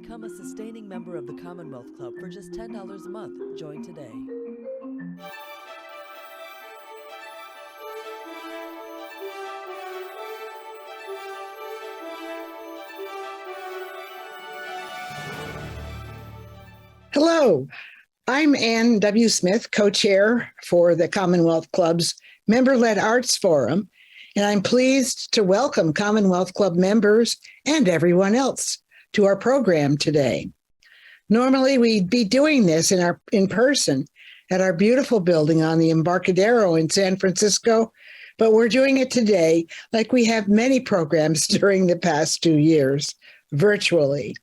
Become a sustaining member of the Commonwealth Club for just $10 a month. Join today. Hello, I'm Ann W. Smith, co-chair for the Commonwealth Club's Member-Led Arts Forum, and I'm pleased to welcome Commonwealth Club members and everyone else to our program today. Normally, we'd be doing this in person at our beautiful building on the Embarcadero in San Francisco, but we're doing it today, like we have many programs during the past 2 years, virtually.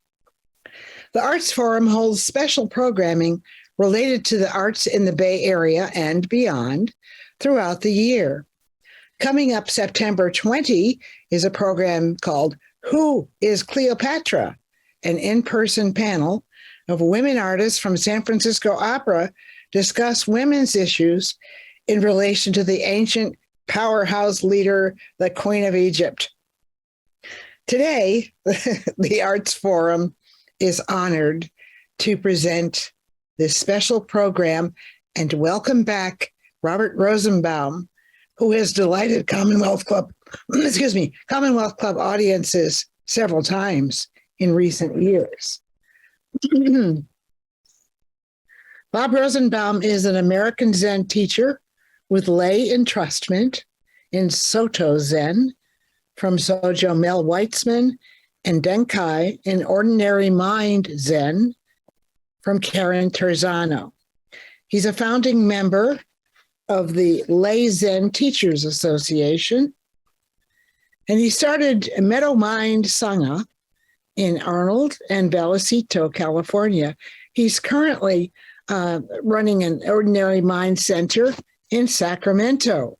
The Arts Forum holds special programming related to the arts in the Bay Area and beyond throughout the year. Coming up September 20 is a program called Who is Cleopatra? An in-person panel of women artists from San Francisco Opera discuss women's issues in relation to the ancient powerhouse leader, the Queen of Egypt. Today, the Arts Forum is honored to present this special program and welcome back Robert Rosenbaum, who has delighted Commonwealth Club audiences several times in recent years. Bob Rosenbaum is an American Zen teacher with lay entrustment in Soto Zen from Sojo Mel Weitzman and Denkai in Ordinary Mind Zen from Karen Terzano. He's a founding member of the Lay Zen Teachers Association, and he started Meadow Mind Sangha in Arnold and Vallecito, California. He's currently running an Ordinary Mind Center in Sacramento,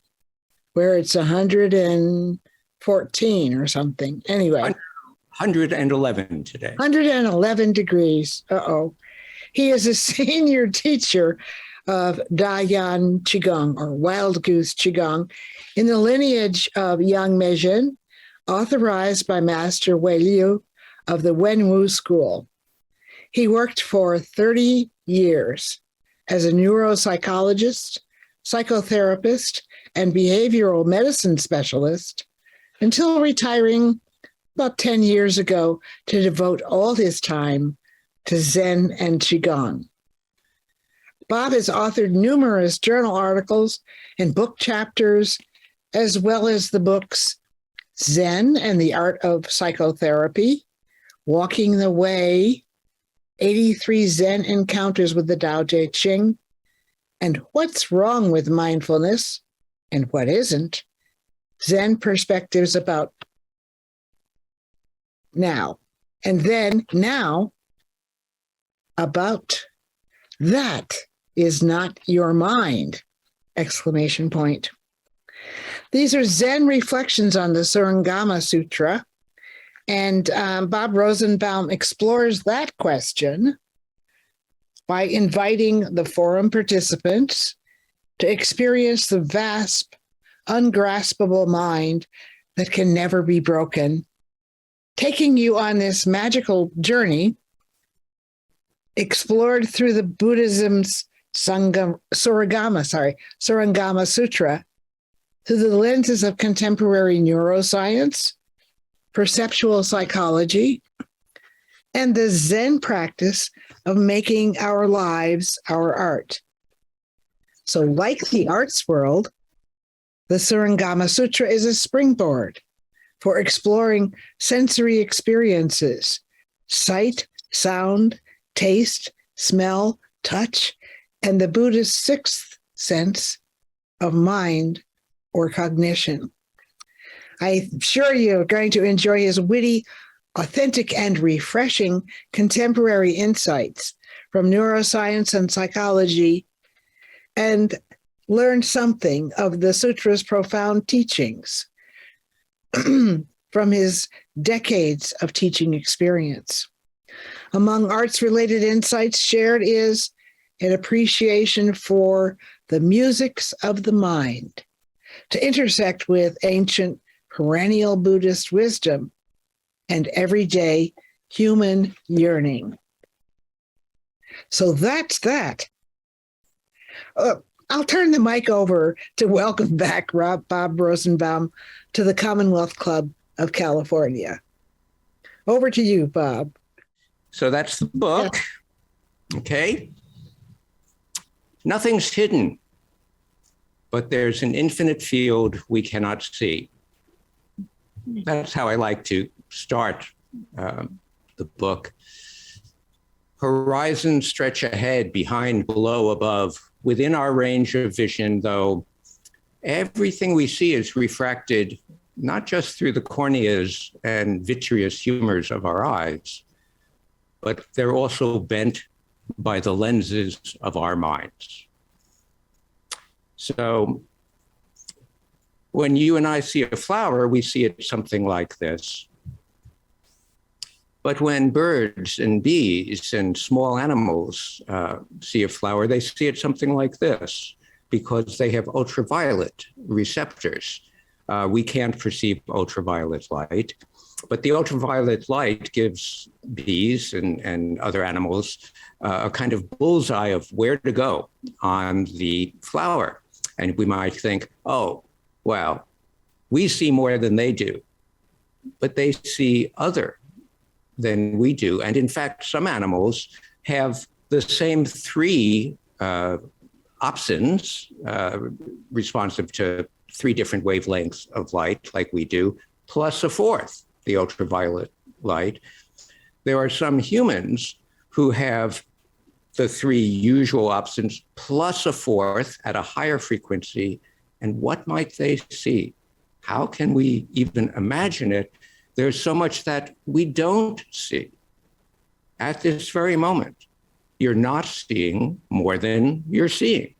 where it's 114 or something. Anyway. 111 today. 111 degrees. He is a senior teacher of Dayan Qigong, or Wild Goose Qigong, in the lineage of Yang Meijin, authorized by Master Wei Liu of the Wenwu School. He worked for 30 years as a neuropsychologist, psychotherapist, and behavioral medicine specialist until retiring about 10 years ago to devote all his time to Zen and Qigong. Bob has authored numerous journal articles and book chapters, as well as the books Zen and the Art of Psychotherapy, Walking the Way, 83 Zen Encounters with the Tao Te Ching, and What's Wrong with Mindfulness and What Isn't, Zen Perspectives About Now, and then now about that is not your mind, exclamation point. These are Zen reflections on the Surangama Sutra, and Bob Rosenbaum explores that question by inviting the forum participants to experience the vast, ungraspable mind that can never be broken, taking you on this magical journey explored through the Buddhism's Surangama Sutra through the lenses of contemporary neuroscience, perceptual psychology, and the Zen practice of making our lives our art. So, like the arts world, the Surangama Sutra is a springboard for exploring sensory experiences, sight, sound, taste, smell, touch, and the Buddhist sixth sense of mind or cognition. I'm sure you're going to enjoy his witty, authentic, and refreshing contemporary insights from neuroscience and psychology, and learn something of the sutra's profound teachings from his decades of teaching experience. Among arts-related insights shared is an appreciation for the musics of the mind, to intersect with ancient perennial Buddhist wisdom and everyday human yearning. So that's that. I'll turn the mic over to welcome back Bob Rosenbaum to the Commonwealth Club of California. Over to you, Bob. So that's the book. Okay. Nothing's hidden, but there's an infinite field we cannot see. That's how I like to start the book. Horizons stretch ahead, behind, below, above. Within our range of vision, though, everything we see is refracted not just through the corneas and vitreous humors of our eyes, but they're also bent by the lenses of our minds. So when you and I see a flower, we see it something like this. But when birds and bees and small animals see a flower, they see it something like this, because they have ultraviolet receptors. We can't perceive ultraviolet light, but the ultraviolet light gives bees and other animals a kind of bullseye of where to go on the flower. And we might think, oh, well, we see more than they do, but they see other than we do. And in fact, some animals have the same three opsins responsive to three different wavelengths of light like we do, plus a fourth, the ultraviolet light. There are some humans who have the three usual opsins plus a fourth at a higher frequency. And what might they see? How can we even imagine it? There's so much that we don't see at this very moment. You're not seeing more than you're seeing.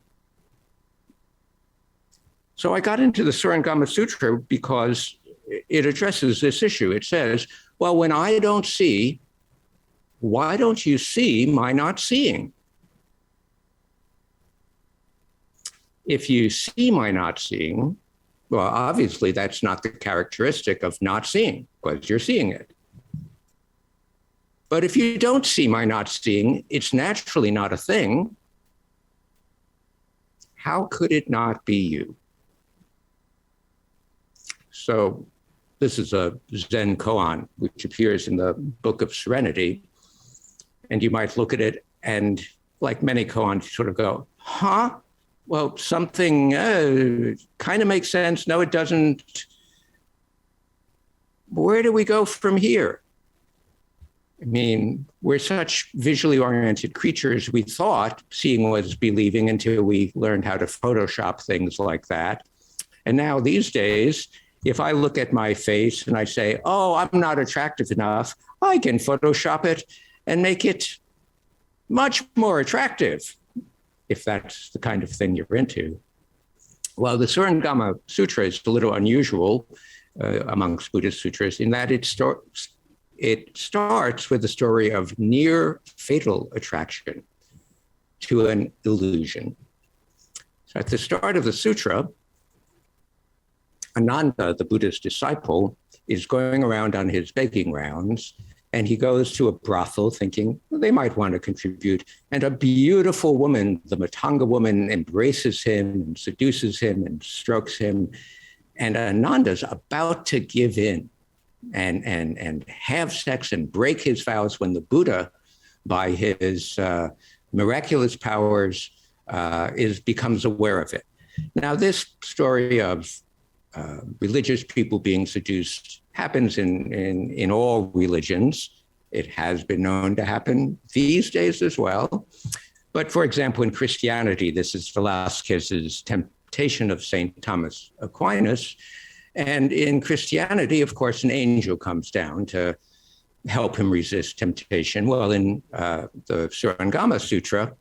So I got into the Surangama Sutra because it addresses this issue. It says, well, when I don't see, why don't you see my not seeing? If you see my not seeing, well, obviously that's not the characteristic of not seeing, because you're seeing it. But if you don't see my not seeing, it's naturally not a thing. How could it not be you? So this is a Zen koan, which appears in the Book of Serenity. And you might look at it and, like many koans, sort of go, huh? Well, something kind of makes sense. No, it doesn't. Where do we go from here? I mean, we're such visually oriented creatures. We thought seeing was believing until we learned how to Photoshop things like that. And now these days, if I look at my face and I say, oh, I'm not attractive enough, I can Photoshop it and make it much more attractive, if that's the kind of thing you're into. Well, the Surangama Sutra is a little unusual amongst Buddhist sutras in that it starts with the story of near fatal attraction to an illusion. So at the start of the sutra, Ananda, the Buddha's disciple, is going around on his begging rounds, and he goes to a brothel thinking, well, they might want to contribute. And a beautiful woman, the Matanga woman, embraces him and seduces him and strokes him. And Ananda's about to give in and have sex and break his vows when the Buddha, by his miraculous powers, becomes aware of it. Now, this story of religious people being seduced happens in all religions. It has been known to happen these days as well. But for example, in Christianity, this is Velasquez's Temptation of St. Thomas Aquinas. And in Christianity, of course, an angel comes down to help him resist temptation. Well, in the Surangama Sutra,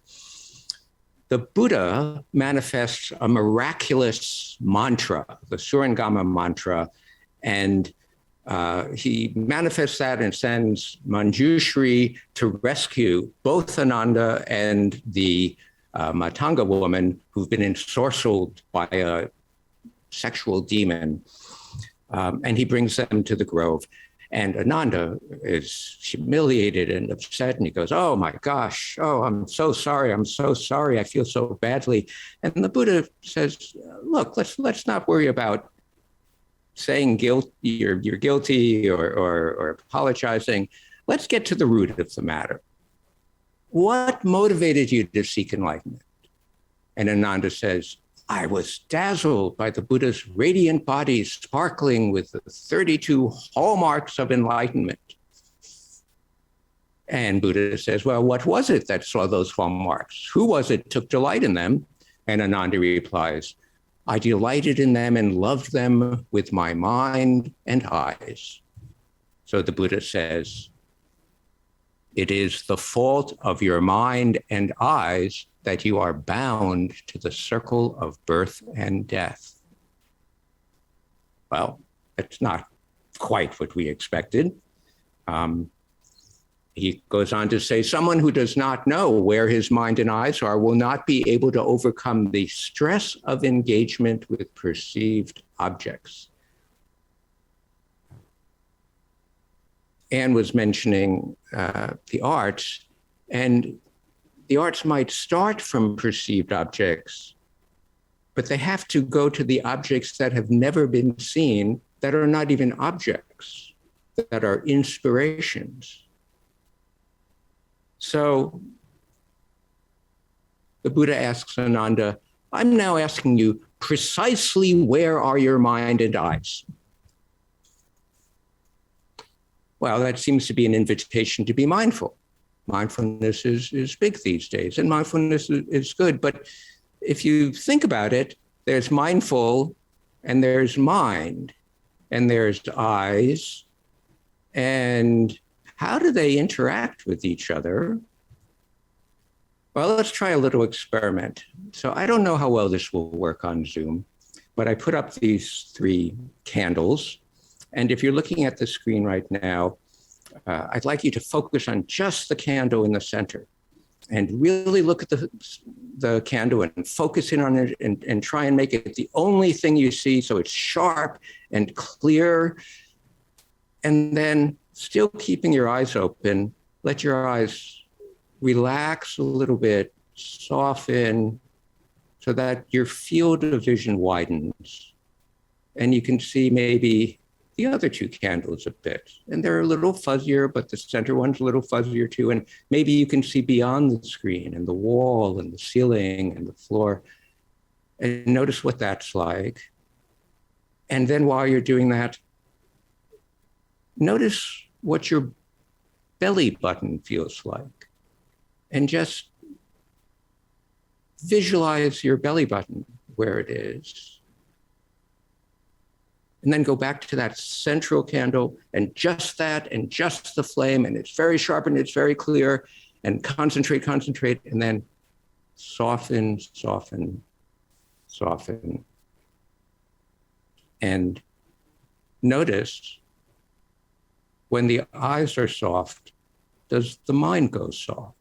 the Buddha manifests a miraculous mantra, the Surangama mantra, and he manifests that and sends Manjushri to rescue both Ananda and the Matanga woman who've been ensorcelled by a sexual demon. And he brings them to the grove. And Ananda is humiliated and upset, and he goes, "Oh my gosh, oh, I'm so sorry, I feel so badly." And the Buddha says, "Look, let's not worry about saying you're guilty or apologizing. Let's get to the root of the matter. What motivated you to seek enlightenment?" And Ananda says, "I was dazzled by the Buddha's radiant body sparkling with the 32 hallmarks of enlightenment." And Buddha says, "Well, what was it that saw those hallmarks? Who was it took delight in them?" And Ananda replies, "I delighted in them and loved them with my mind and eyes." So the Buddha says, "It is the fault of your mind and eyes that you are bound to the circle of birth and death." Well, that's not quite what we expected. He goes on to say, "Someone who does not know where his mind and eyes are will not be able to overcome the stress of engagement with perceived objects." Anne was mentioning the arts, and the arts might start from perceived objects, but they have to go to the objects that have never been seen, that are not even objects, that are inspirations. So the Buddha asks Ananda, "I'm now asking you precisely where are your mind and eyes?" Well, that seems to be an invitation to be mindful. Mindfulness is big these days, and mindfulness is good. But if you think about it, there's mindful, and there's mind, and there's eyes. And how do they interact with each other? Well, let's try a little experiment. So I don't know how well this will work on Zoom, but I put up these 3 candles. And if you're looking at the screen right now, I'd like you to focus on just the candle in the center and really look at the candle and focus in on it and try and make it the only thing you see, so it's sharp and clear. And then, still keeping your eyes open, let your eyes relax a little bit, soften, so that your field of vision widens. And you can see maybe the other 2 candles a bit. And they're a little fuzzier, but the center one's a little fuzzier too. And maybe you can see beyond the screen and the wall and the ceiling and the floor. And notice what that's like. And then while you're doing that, notice what your belly button feels like. And just visualize your belly button where it is. And then go back to that central candle and just that and just the flame, and it's very sharp and it's very clear, and concentrate, and then soften, soften, soften. And notice when the eyes are soft, does the mind go soft?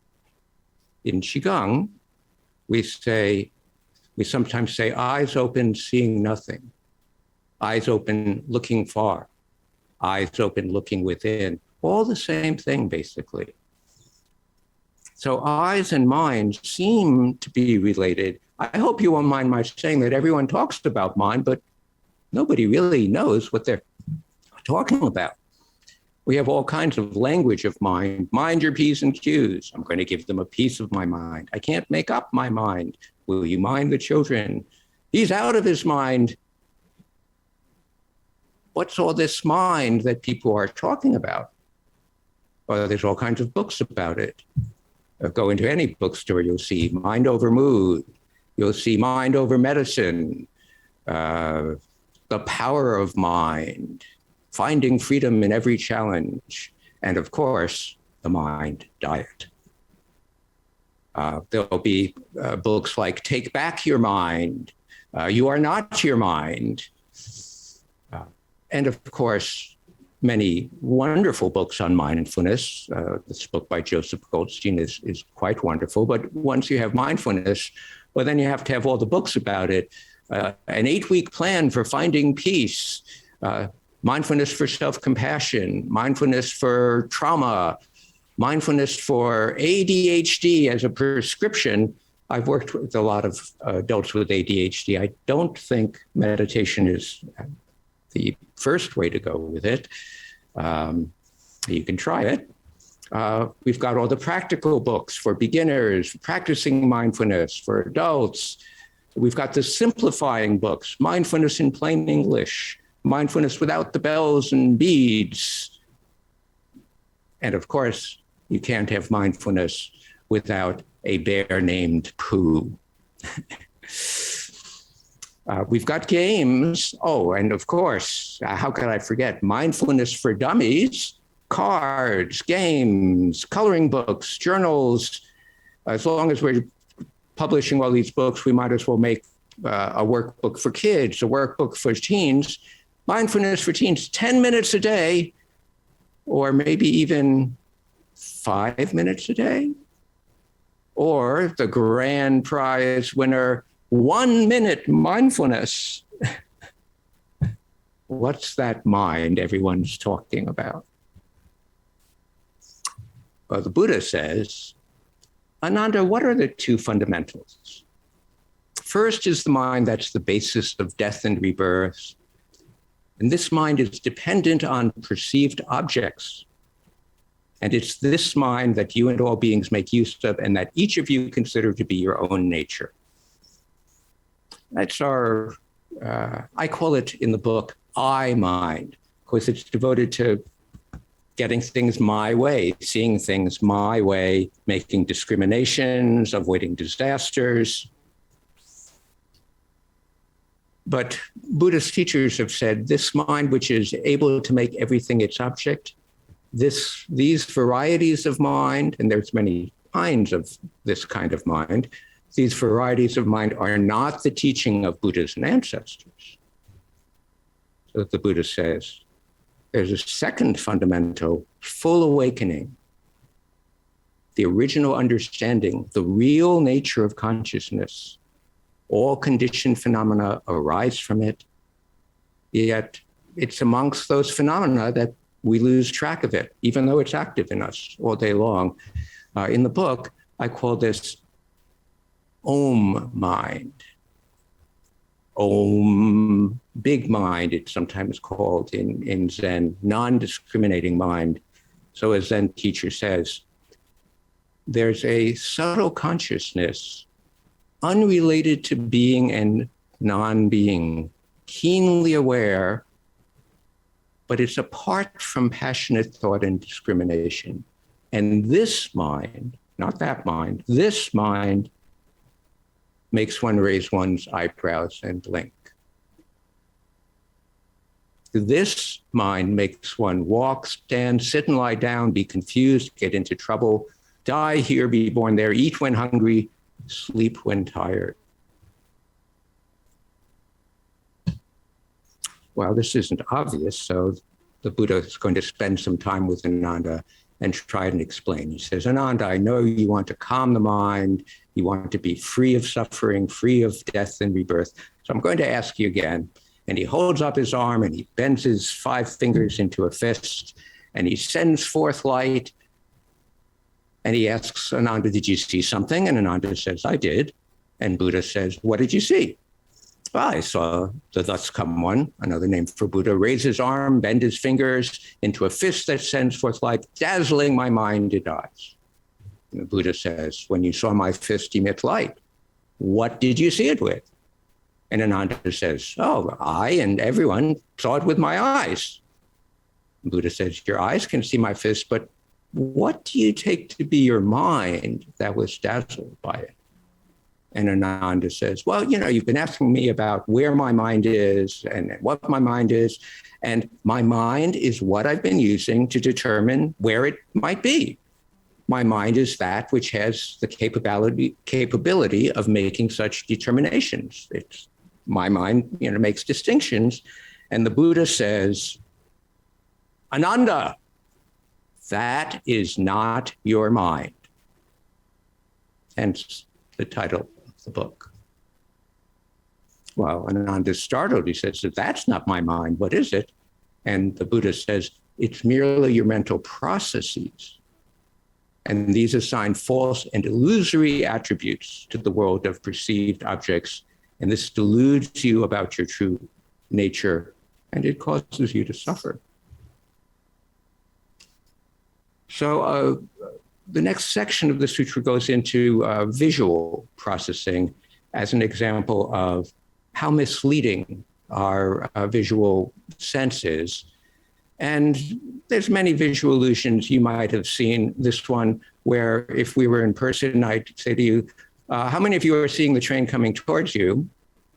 In Qigong, we sometimes say, eyes open, seeing nothing. Eyes open, looking far. Eyes open, looking within. All the same thing, basically. So eyes and mind seem to be related. I hope you won't mind my saying that everyone talks about mind, but nobody really knows what they're talking about. We have all kinds of language of mind. Mind your P's and Q's. I'm going to give them a piece of my mind. I can't make up my mind. Will you mind the children? He's out of his mind. What's all this mind that people are talking about? Well, there's all kinds of books about it. Go into any bookstore, you'll see Mind Over Mood. You'll see Mind Over Medicine, The Power of Mind, Finding Freedom in Every Challenge, and of course, The Mind Diet. There'll be books like Take Back Your Mind, You Are Not Your Mind, and of course, many wonderful books on mindfulness. This book by Joseph Goldstein is quite wonderful. But once you have mindfulness, well, then you have to have all the books about it. An 8-week plan for finding peace. mindfulness for self-compassion, mindfulness for trauma, mindfulness for ADHD as a prescription. I've worked with a lot of adults with ADHD. I don't think meditation is the first way to go with it. You can try it. We've got all the practical books for beginners, practicing mindfulness for adults. We've got the simplifying books, Mindfulness in Plain English, Mindfulness Without the Bells and Beads. And of course, you can't have mindfulness without a bear named Pooh. We've got games. Oh, and of course, how could I forget? Mindfulness for Dummies, cards, games, coloring books, journals. As long as we're publishing all these books, we might as well make a workbook for kids, a workbook for teens. Mindfulness for teens, 10 minutes a day, or maybe even 5 minutes a day. Or the grand prize winner, 1 minute mindfulness. What's that mind everyone's talking about? Well, the Buddha says, Ananda, what are the two fundamentals? First is the mind that's the basis of death and rebirth. And this mind is dependent on perceived objects. And it's this mind that you and all beings make use of and that each of you consider to be your own nature. That's our, I call it in the book, I mind, because it's devoted to getting things my way, seeing things my way, making discriminations, avoiding disasters. But Buddhist teachers have said this mind, which is able to make everything its object, these varieties of mind, and there's many kinds of this kind of mind, these varieties of mind are not the teaching of Buddhas and ancestors. So the Buddha says, there's a second fundamental, full awakening, the original understanding, the real nature of consciousness. All conditioned phenomena arise from it, yet it's amongst those phenomena that we lose track of it, even though it's active in us all day long. In the book, I call this Om mind. Om, big mind, it's sometimes called in Zen, non-discriminating mind. So as Zen teacher says, there's a subtle consciousness unrelated to being and non-being, keenly aware, but it's apart from passionate thought and discrimination. And this mind, not that mind, this mind makes one raise one's eyebrows and blink. This mind makes one walk, stand, sit and lie down, be confused, get into trouble, die here, be born there, eat when hungry, sleep when tired. Well, this isn't obvious, so the Buddha is going to spend some time with Ananda and try and explain. He says, Ananda, I know you want to calm the mind, you want to be free of suffering, free of death and rebirth. So I'm going to ask you again. And he holds up his arm and he bends his 5 fingers into a fist and he sends forth light. And he asks Ananda, did you see something? And Ananda says, I did. And Buddha says, what did you see? Well, I saw the thus come one, another name for Buddha, raise his arm, bend his fingers into a fist that sends forth light, dazzling my mind to eyes. And the Buddha says, when you saw my fist emit light, what did you see it with? And Ananda says, oh, I and everyone saw it with my eyes. The Buddha says, your eyes can see my fist, but what do you take to be your mind that was dazzled by it? And Ananda says, well, you know, you've been asking me about where my mind is and what my mind is. And my mind is what I've been using to determine where it might be. My mind is that which has the capability of making such determinations. It's my mind, you know, makes distinctions. And the Buddha says, Ananda, that is not your mind. Hence the title of the book. Well, Ananda is startled. He says, that's not my mind. What is it? And the Buddha says it's merely your mental processes. And these assign false and illusory attributes to the world of perceived objects. And this deludes you about your true nature, and it causes you to suffer. So the next section of the sutra goes into visual processing as an example of how misleading our visual sense is. And there's many visual illusions. You might have seen this one where if we were in person, I'd say to you, how many of you are seeing the train coming towards you?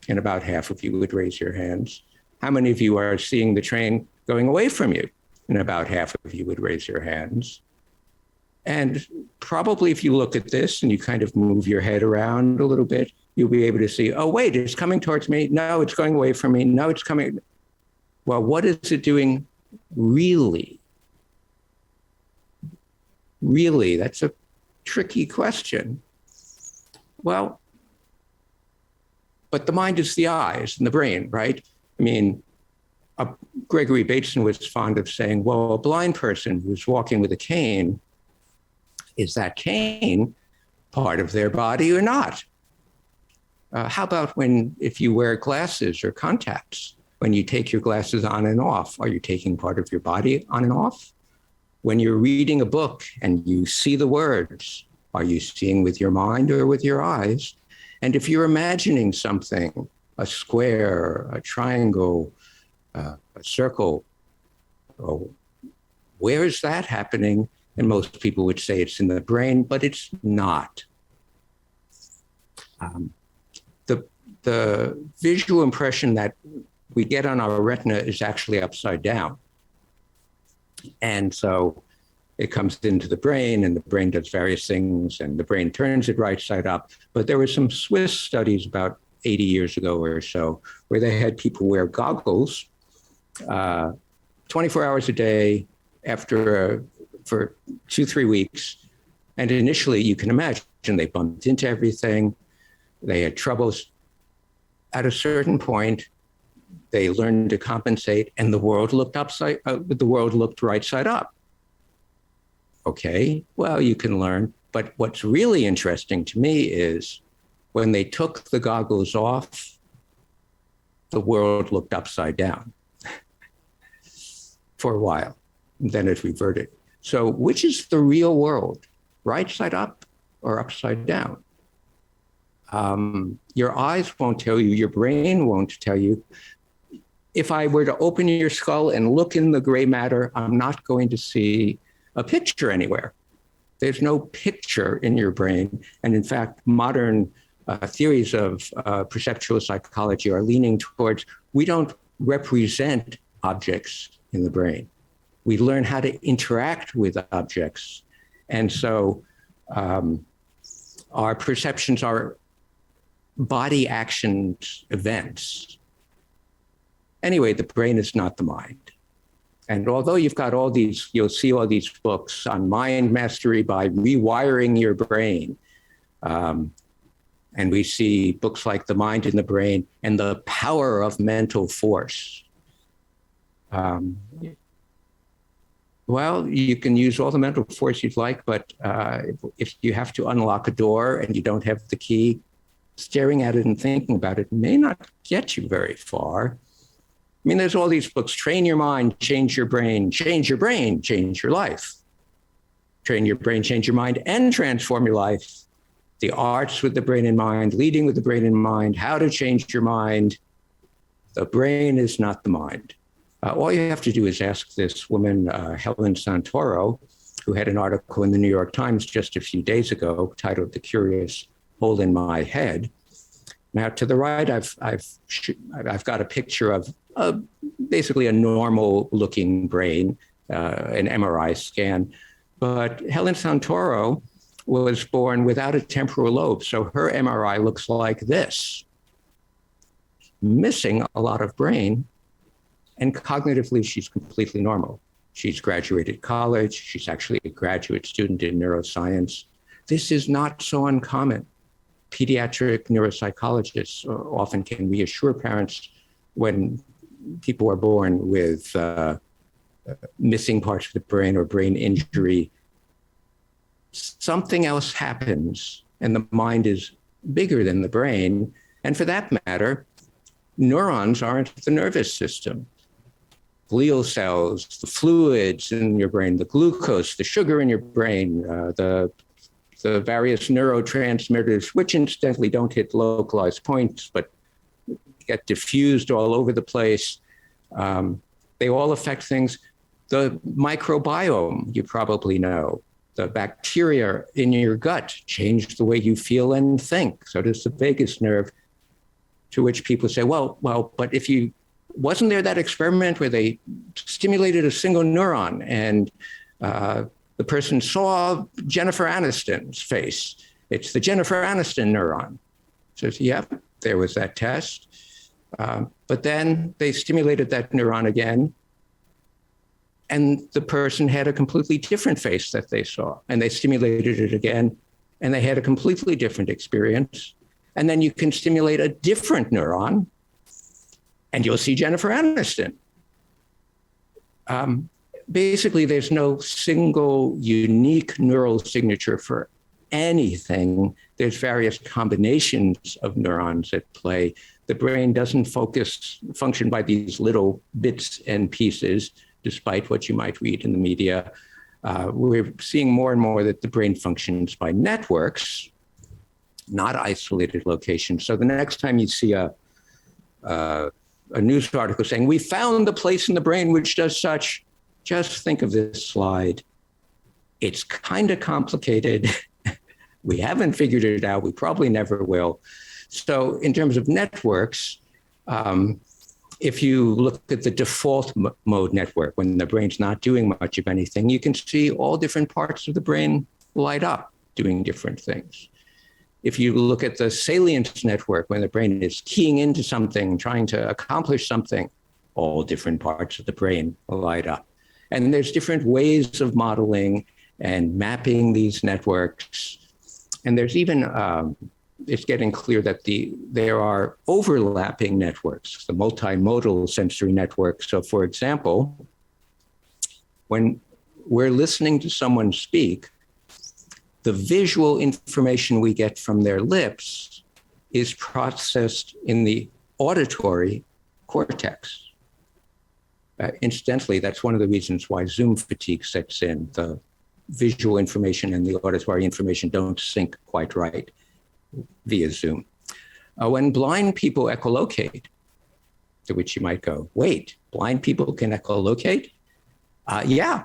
And about half of you would raise your hands. How many of you are seeing the train going away from you? And about half of you would raise your hands. And probably if you look at this and you kind of move your head around a little bit, you'll be able to see, oh, wait, it's coming towards me. No, it's going away from me. No, it's coming. Well, what is it doing really? Really, that's a tricky question. Well, but the mind is the eyes and the brain, right? I mean, Gregory Bateson was fond of saying, well, a blind person who's walking with a cane, is that cane part of their body or not? How about if you wear glasses or contacts? When you take your glasses on and off, are you taking part of your body on and off? When you're reading a book and you see the words, are you seeing with your mind or with your eyes? And if you're imagining something, a square, a triangle, a circle, where is that happening? And most people would say it's in the brain, but it's not. The visual impression that we get on our retina is actually upside down. And so it comes into the brain, and the brain does various things, and the brain turns it right side up. But there were some Swiss studies about 80 years ago or so where they had people wear goggles 24 hours a day for 2-3 weeks. And initially, you can imagine, they bumped into everything. They had troubles. At a certain point, they learned to compensate, and the world looked right side up. Okay, well, you can learn. But what's really interesting to me is when they took the goggles off, the world looked upside down for a while. And then it reverted. So which is the real world, right side up or upside down? Your eyes won't tell you, your brain won't tell you. If I were to open your skull and look in the gray matter, I'm not going to see a picture anywhere. There's no picture in your brain. And in fact, modern theories of perceptual psychology are leaning towards, we don't represent objects in the brain. We learn how to interact with objects. And so our perceptions are body actions, events. Anyway, the brain is not the mind. And although you've got you'll see all these books on mind mastery by rewiring your brain. And we see books like The Mind in the Brain and The Power of Mental Force. Well, you can use all the mental force you'd like, but if you have to unlock a door and you don't have the key, staring at it and thinking about it may not get you very far. I mean, there's all these books, Train Your Mind, Change Your Brain, Change Your Brain, Change Your Life. Train Your Brain, Change Your Mind, and Transform Your Life. The Arts with the Brain in Mind, Leading with the Brain in Mind, How to Change Your Mind. The brain is not the mind. All you have to do is ask this woman, Helen Santoro, who had an article in the New York Times just a few days ago titled The Curious Hole in My Head. Now, to the right, I've got a picture of basically a normal-looking brain, an MRI scan. But Helen Santoro was born without a temporal lobe, so her MRI looks like this, missing a lot of brain, and cognitively, she's completely normal. She's graduated college. She's actually a graduate student in neuroscience. This is not so uncommon. Pediatric neuropsychologists often can reassure parents when people are born with missing parts of the brain or brain injury, something else happens and the mind is bigger than the brain. And for that matter, neurons aren't the nervous system. Glial cells, the fluids in your brain, the glucose, the sugar in your brain, the various neurotransmitters, which incidentally don't hit localized points, but get diffused all over the place. They all affect things. The microbiome, you probably know, the bacteria in your gut change the way you feel and think. So does the vagus nerve, to which people say, well, but if you, wasn't there that experiment where they stimulated a single neuron and the person saw Jennifer Aniston's face? It's the Jennifer Aniston neuron. Says, yep, there was that test. But then they stimulated that neuron again, and the person had a completely different face that they saw. And they stimulated it again, and they had a completely different experience. And then you can stimulate a different neuron, and you'll see Jennifer Aniston. Basically, there's no single unique neural signature for anything. There's various combinations of neurons at play. The brain doesn't function by these little bits and pieces, despite what you might read in the media. We're seeing more and more that the brain functions by networks, not isolated locations. So the next time you see a news article saying, we found the place in the brain which does such, just think of this slide. It's kind of complicated. We haven't figured it out. We probably never will. So in terms of networks, if you look at the default mode network, when the brain's not doing much of anything, you can see all different parts of the brain light up doing different things. If you look at the salience network, when the brain is keying into something, trying to accomplish something, all different parts of the brain light up. And there's different ways of modeling and mapping these networks. And there's even, it's getting clear that there are overlapping networks, the multimodal sensory network. So for example, when we're listening to someone speak, the visual information we get from their lips is processed in the auditory cortex. Incidentally, that's one of the reasons why Zoom fatigue sets in. The visual information and the auditory information don't sync quite right via Zoom. When blind people echolocate, to which you might go, wait, blind people can echolocate? Yeah,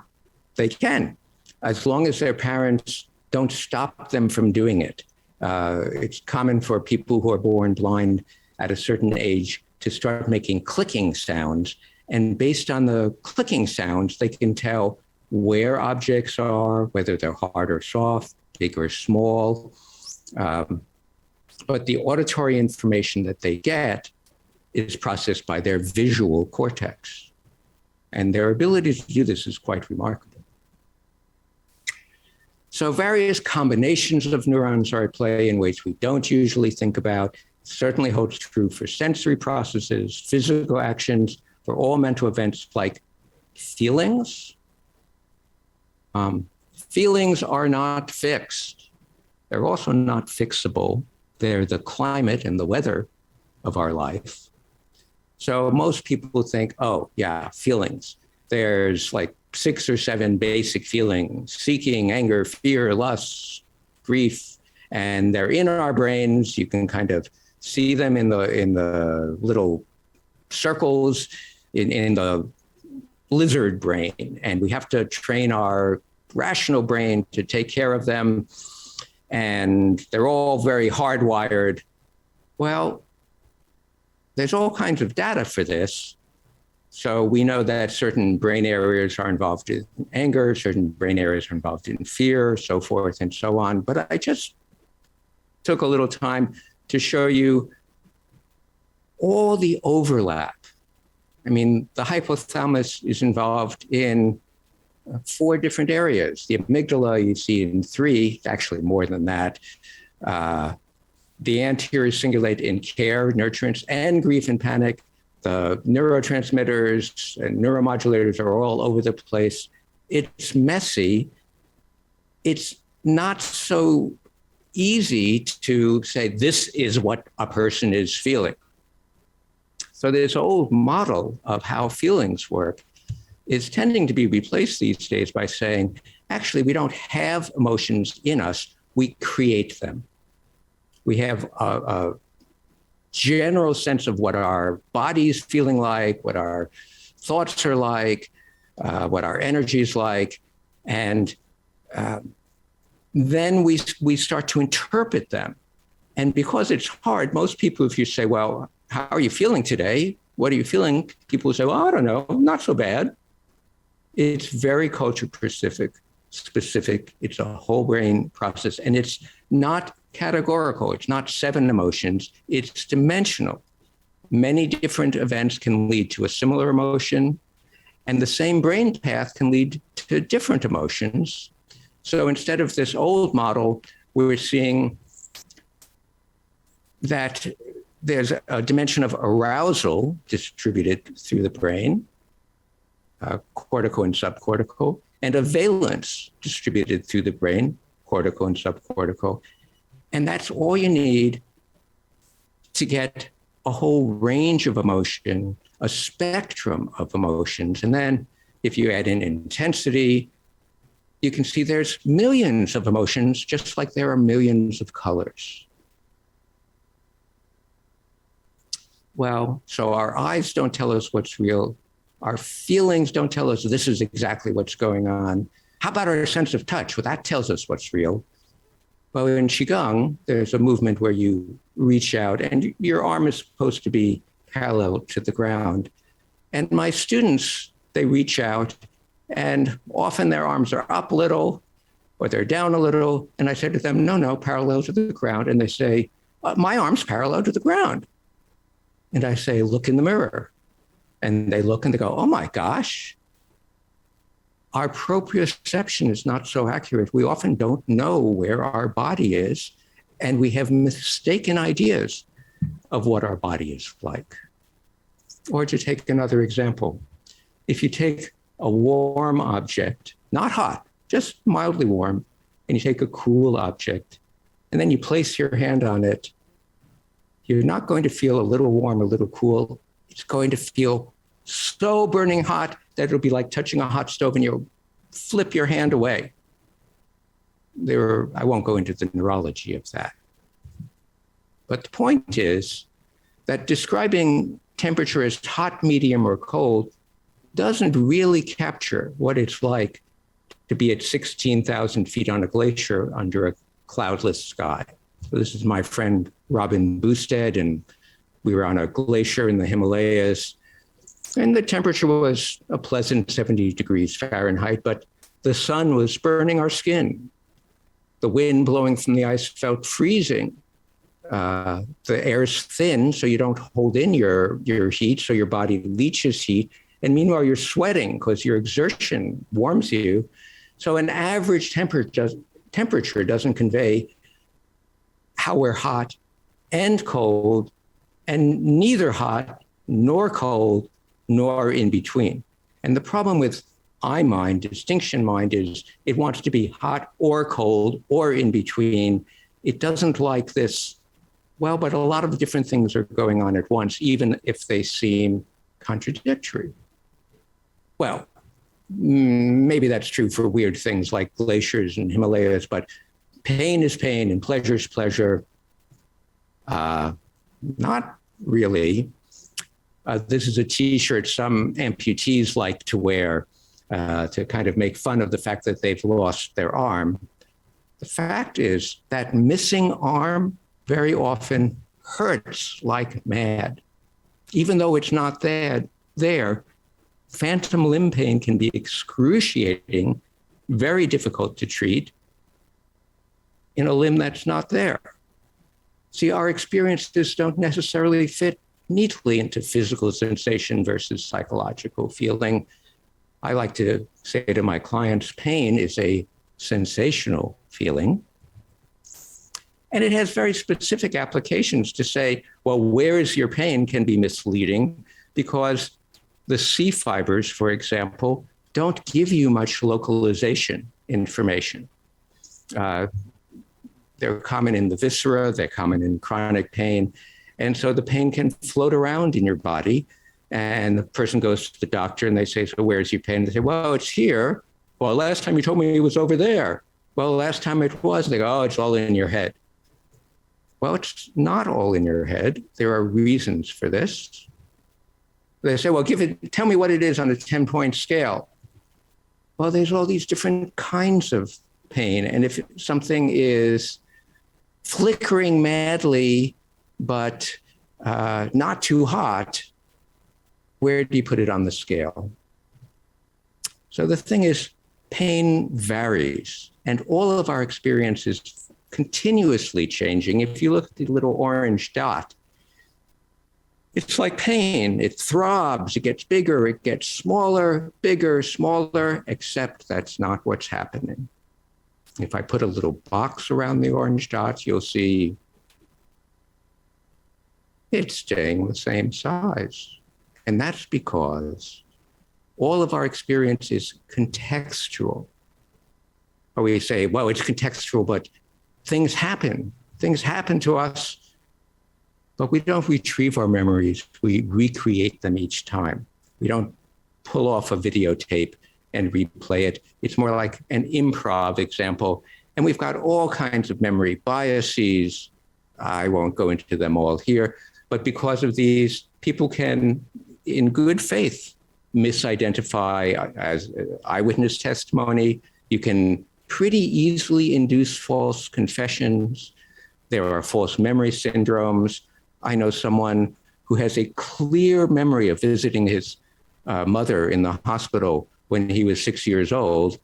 they can, as long as their parents don't stop them from doing it. It's common for people who are born blind at a certain age to start making clicking sounds. And based on the clicking sounds, they can tell where objects are, whether they're hard or soft, big or small. But the auditory information that they get is processed by their visual cortex. And their ability to do this is quite remarkable. So various combinations of neurons are at play in ways we don't usually think about. Certainly holds true for sensory processes, physical actions, for all mental events like feelings. Feelings are not fixed. They're also not fixable. They're the climate and the weather of our life. So most people think, oh, yeah, feelings. There's like 6 or 7 basic feelings: seeking, anger, fear, lust, grief, and they're in our brains. You can kind of see them in the little circles in the lizard brain, and we have to train our rational brain to take care of them. And they're all very hardwired. Well, there's all kinds of data for this. So we know that certain brain areas are involved in anger, certain brain areas are involved in fear, so forth and so on. But I just took a little time to show you all the overlap. I mean, the hypothalamus is involved in 4 different areas. The amygdala you see in 3, actually more than that. The anterior cingulate in care, nurturance, and grief and panic. The neurotransmitters and neuromodulators are all over the place. It's messy. It's not so easy to say this is what a person is feeling. So this old model of how feelings work is tending to be replaced these days by saying, actually, we don't have emotions in us, we create them. We have a general sense of what our body's feeling like, what our thoughts are like, what our energy is like, and then we start to interpret them. And because it's hard, most people, if you say, well, how are you feeling today? What are you feeling? People will say, well, I don't know, not so bad. It's very culture specific. It's a whole brain process, and it's not categorical. It's not 7 emotions. It's dimensional. Many different events can lead to a similar emotion, and the same brain path can lead to different emotions. So instead of this old model, we're seeing that there's a dimension of arousal distributed through the brain, cortical and subcortical, and a valence distributed through the brain, cortical and subcortical. And that's all you need to get a whole range of emotion, a spectrum of emotions. And then if you add in intensity, you can see there's millions of emotions, just like there are millions of colors. Well, so our eyes don't tell us what's real. Our feelings don't tell us this is exactly what's going on. How about our sense of touch? Well, that tells us what's real. Well, in Qigong, there's a movement where you reach out and your arm is supposed to be parallel to the ground. And my students, they reach out and often their arms are up a little or they're down a little. And I said to them, no, parallel to the ground. And they say, my arm's parallel to the ground. And I say, look in the mirror. And they look and they go, oh my gosh, our proprioception is not so accurate. We often don't know where our body is, and we have mistaken ideas of what our body is like. Or to take another example, if you take a warm object, not hot, just mildly warm, and you take a cool object, and then you place your hand on it, you're not going to feel a little warm, a little cool. It's going to feel so burning hot that it'll be like touching a hot stove and you'll flip your hand away. I won't go into the neurology of that. But the point is that describing temperature as hot, medium, or cold doesn't really capture what it's like to be at 16,000 feet on a glacier under a cloudless sky. So this is my friend Robin Boosted, and we were on a glacier in the Himalayas, and the temperature was a pleasant 70 degrees Fahrenheit, but the sun was burning our skin. The wind blowing from the ice felt freezing. The air's thin, so you don't hold in your heat, so your body leaches heat. And meanwhile, you're sweating because your exertion warms you. So an average temperature doesn't convey how we're hot and cold, and neither hot nor cold nor in between. And the problem with I mind, distinction mind, is it wants to be hot or cold or in between. It doesn't like this, well, but a lot of different things are going on at once, even if they seem contradictory. Well, maybe that's true for weird things like glaciers and Himalayas, but pain is pain and pleasure is pleasure. Not really. This is a T-shirt some amputees like to wear to kind of make fun of the fact that they've lost their arm. The fact is that missing arm very often hurts like mad. Even though it's not there, phantom limb pain can be excruciating, very difficult to treat in a limb that's not there. See, our experiences don't necessarily fit neatly into physical sensation versus psychological feeling. I like to say to my clients, pain is a sensational feeling. And it has very specific applications to say, well, where is your pain can be misleading. because the C fibers, for example, don't give you much localization information. They're common in the viscera, they're common in chronic pain. And so the pain can float around in your body. And the person goes to the doctor and they say, so where's your pain? They say, well, it's here. Well, last time you told me it was over there. Well, last time it was. They go, oh, it's all in your head. Well, it's not all in your head. There are reasons for this. They say, well, tell me what it is on a 10-point scale. Well, there's all these different kinds of pain. And if something is flickering madly, but not too hot, where do you put it on the scale? So the thing is, pain varies, and all of our experience is continuously changing. If you look at the little orange dot, it's like pain. It throbs, it gets bigger, it gets smaller, bigger, smaller, except that's not what's happening. If I put a little box around the orange dots, you'll see it's staying the same size. And that's because all of our experience is contextual. Or we say, well, it's contextual, but things happen. Things happen to us, but we don't retrieve our memories. We recreate them each time. We don't pull off a videotape and replay it. It's more like an improv example. And we've got all kinds of memory biases. I won't go into them all here, but because of these, people can, in good faith, misidentify as eyewitness testimony. You can pretty easily induce false confessions. There are false memory syndromes. I know someone who has a clear memory of visiting his mother in the hospital when he was 6 years old.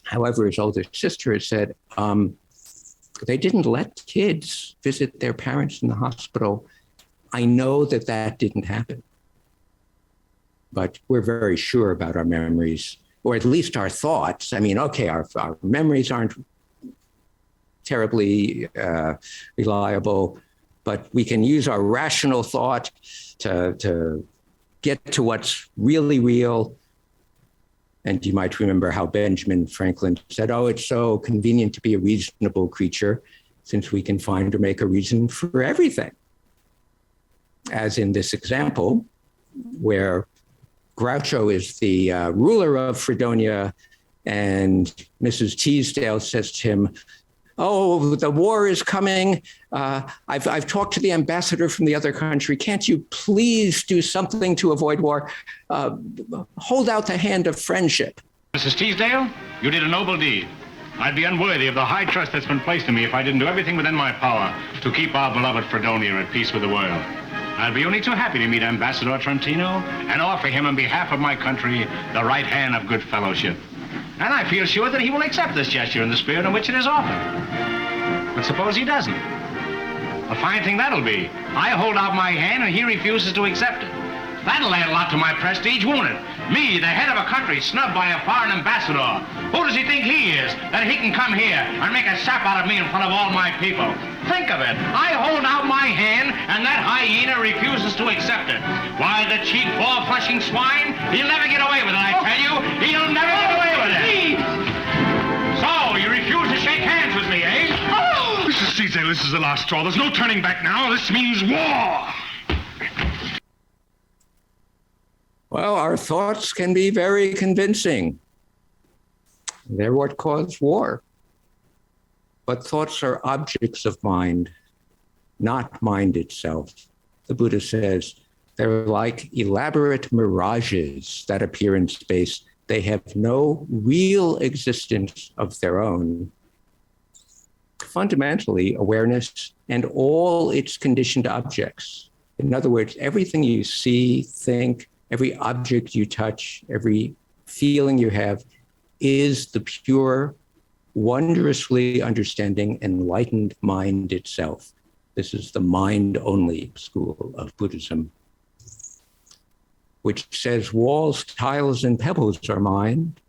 However, his older sister had said, they didn't let kids visit their parents in the hospital. I know that that didn't happen. But we're very sure about our memories, or at least our thoughts. I mean, okay, our memories aren't terribly reliable, but we can use our rational thought to get to what's really real. And you might remember how Benjamin Franklin said, oh, it's so convenient to be a reasonable creature since we can find or make a reason for everything. As in this example, where Groucho is the ruler of Fredonia, and Mrs. Teasdale says to him, oh, the war is coming. I've talked to the ambassador from the other country. Can't you please do something to avoid war? Hold out the hand of friendship. Mrs. Teasdale, you did a noble deed. I'd be unworthy of the high trust that's been placed in me if I didn't do everything within my power to keep our beloved Fredonia at peace with the world. I'd be only too happy to meet Ambassador Trentino and offer him on behalf of my country the right hand of good fellowship. And I feel sure that he will accept this gesture in the spirit in which it is offered. But suppose he doesn't? A fine thing that'll be. I hold out my hand and he refuses to accept it. That'll add a lot to my prestige, won't it? Me, the head of a country, snubbed by a foreign ambassador. Who does he think he is, that he can come here and make a sap out of me in front of all my people? Think of it. I hold out my hand, and that hyena refuses to accept it. Why, the cheap, ball-flushing swine, he'll never get away with it, I tell you. He'll never get away with it. So, you refuse to shake hands with me, eh? Oh! Mrs. Teasdale, this is the last straw. There's no turning back now. This means war. Well, our thoughts can be very convincing. They're what cause war. But thoughts are objects of mind, not mind itself. The Buddha says they're like elaborate mirages that appear in space. They have no real existence of their own. Fundamentally, awareness and all its conditioned objects. In other words, everything you see, think, every object you touch, every feeling you have is the pure, wondrously understanding, enlightened mind itself. This is the mind-only school of Buddhism, which says walls, tiles, and pebbles are mind.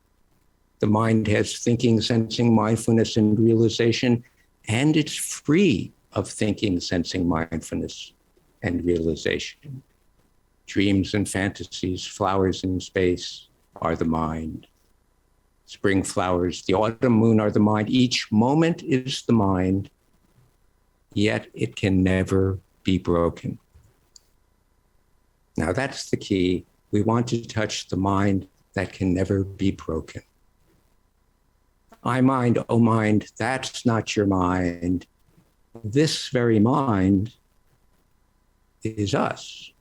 The mind has thinking, sensing, mindfulness, and realization, and it's free of thinking, sensing, mindfulness, and realization. Dreams and fantasies, flowers in space are the mind. Spring flowers, the autumn moon are the mind. Each moment is the mind, yet it can never be broken. Now that's the key. We want to touch the mind that can never be broken. I mind, oh mind, that's not your mind. This very mind is us.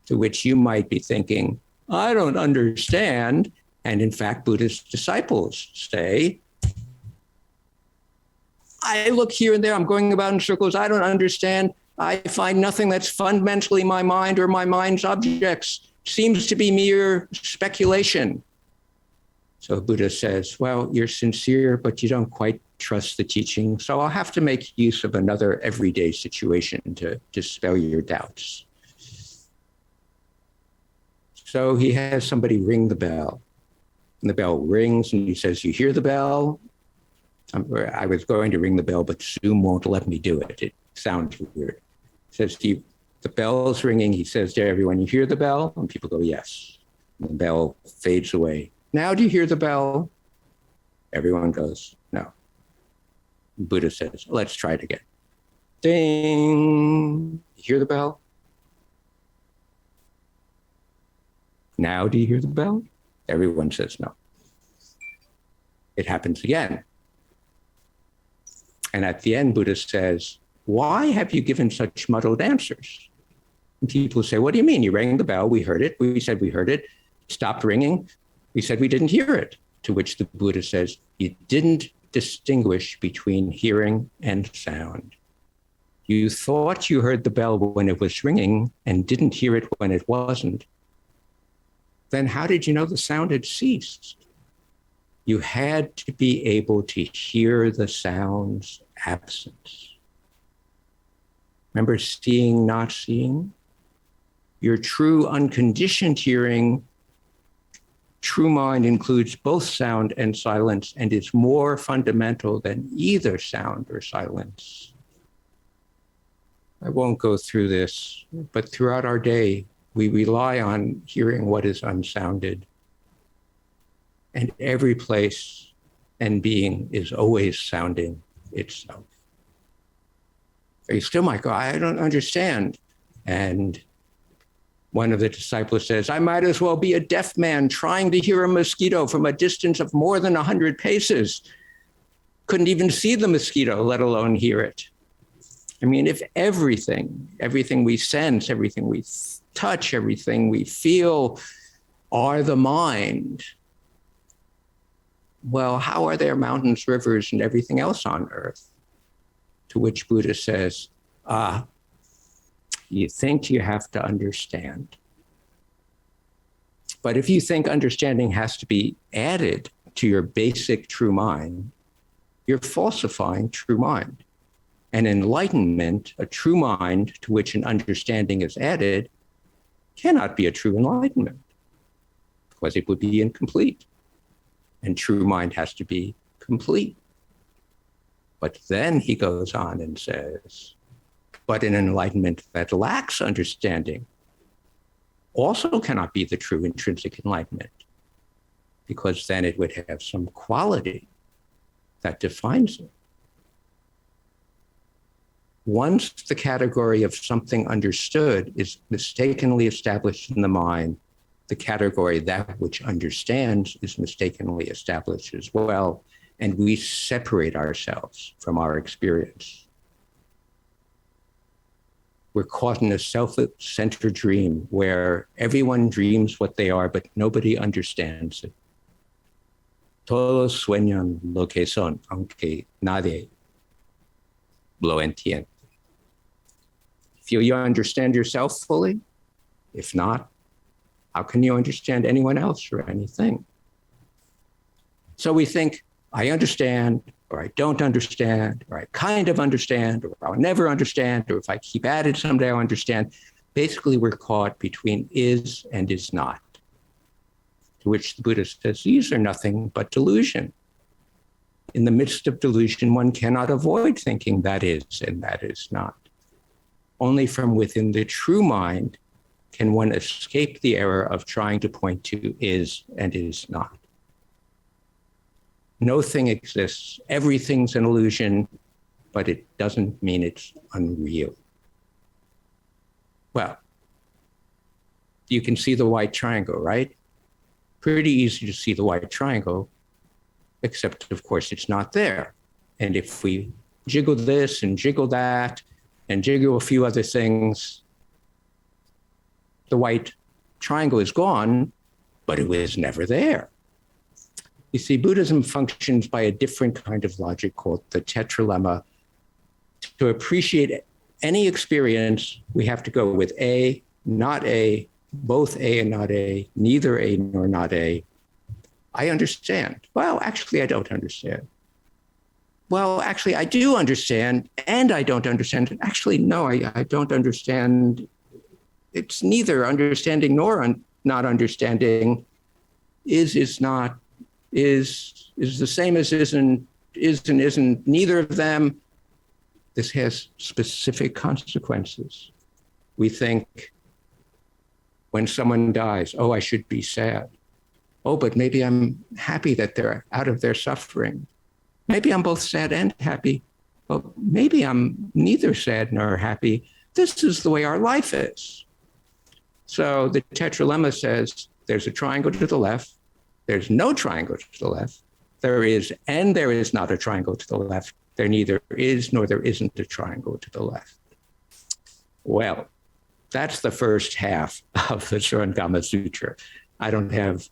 To which you might be thinking, I don't understand. And in fact, Buddhist disciples say, I look here and there, I'm going about in circles, I don't understand. I find nothing that's fundamentally my mind or my mind's objects. Seems to be mere speculation. So Buddha says, well, you're sincere, but you don't quite trust the teaching. So I'll have to make use of another everyday situation to dispel your doubts. So he has somebody ring the bell. And the bell rings and he says, you hear the bell? I was going to ring the bell, but Zoom won't let me do it. It sounds weird. Says the bell's ringing. He says to everyone, you hear the bell? And people go, yes. And the bell fades away. Now do you hear the bell? Everyone goes, no. Buddha says, let's try it again. Ding. You hear the bell? Now do you hear the bell? Everyone says no. It happens again. And at the end, Buddha says, why have you given such muddled answers? And people say, what do you mean? You rang the bell, we heard it, we said we heard it, stopped ringing, we said we didn't hear it. To which the Buddha says, you didn't distinguish between hearing and sound. You thought you heard the bell when it was ringing and didn't hear it when it wasn't. Then how did you know the sound had ceased? You had to be able to hear the sound's absence. Remember seeing, not seeing? Your true unconditioned hearing, true mind includes both sound and silence and is more fundamental than either sound or silence. I won't go through this, but throughout our day, we rely on hearing what is unsounded. And every place and being is always sounding itself. You still might go, I don't understand. And one of the disciples says, I might as well be a deaf man trying to hear a mosquito from a distance of more than 100 paces. Couldn't even see the mosquito, let alone hear it. I mean, if everything we sense, everything we touch, everything we feel are the mind, well, how are there mountains, rivers, and everything else on earth? To which Buddha says, you think you have to understand. But if you think understanding has to be added to your basic true mind, you're falsifying true mind. And enlightenment, a true mind to which an understanding is added, cannot be a true enlightenment because it would be incomplete. And true mind has to be complete. But then he goes on and says, but an enlightenment that lacks understanding also cannot be the true intrinsic enlightenment, because then it would have some quality that defines it. Once the category of something understood is mistakenly established in the mind, the category that which understands is mistakenly established as well, and we separate ourselves from our experience. We're caught in a self-centered dream where everyone dreams what they are, but nobody understands it. Todos sueñan lo que son, aunque nadie lo entiende. Feel you understand yourself fully? If not, how can you understand anyone else or anything? So we think, I understand, or I don't understand, or I kind of understand, or I'll never understand, or if I keep at it someday I'll understand. Basically, we're caught between is and is not. To which the Buddha says, these are nothing but delusion. In the midst of delusion, one cannot avoid thinking that is and that is not. only from within the true mind can one escape the error of trying to point to is and is not. No thing exists. Everything's an illusion, but it doesn't mean it's unreal. Well, you can see the white triangle, right? Pretty easy to see the white triangle, except of course it's not there. And if we jiggle this and jiggle that and jiggle a few other things, the white triangle is gone, but it was never there. You see, Buddhism functions by a different kind of logic called the tetralemma. To appreciate any experience, we have to go with A, not A, both A and not A, neither A nor not A. I understand. Well, actually, I don't understand. Well, actually, I do understand, and I don't understand. Actually, no, I don't understand. It's neither understanding nor not understanding. Is not, is the same as isn't, is and isn't, neither of them. This has specific consequences. We think when someone dies, oh, I should be sad. Oh, but maybe I'm happy that they're out of their suffering. Maybe I'm both sad and happy. Well, maybe I'm neither sad nor happy. This is the way our life is. So the tetralemma says there's a triangle to the left, there's no triangle to the left, there is and there is not a triangle to the left, there neither is nor there isn't a triangle to the left. Well, that's the first half of the Surangama Sutra. I don't have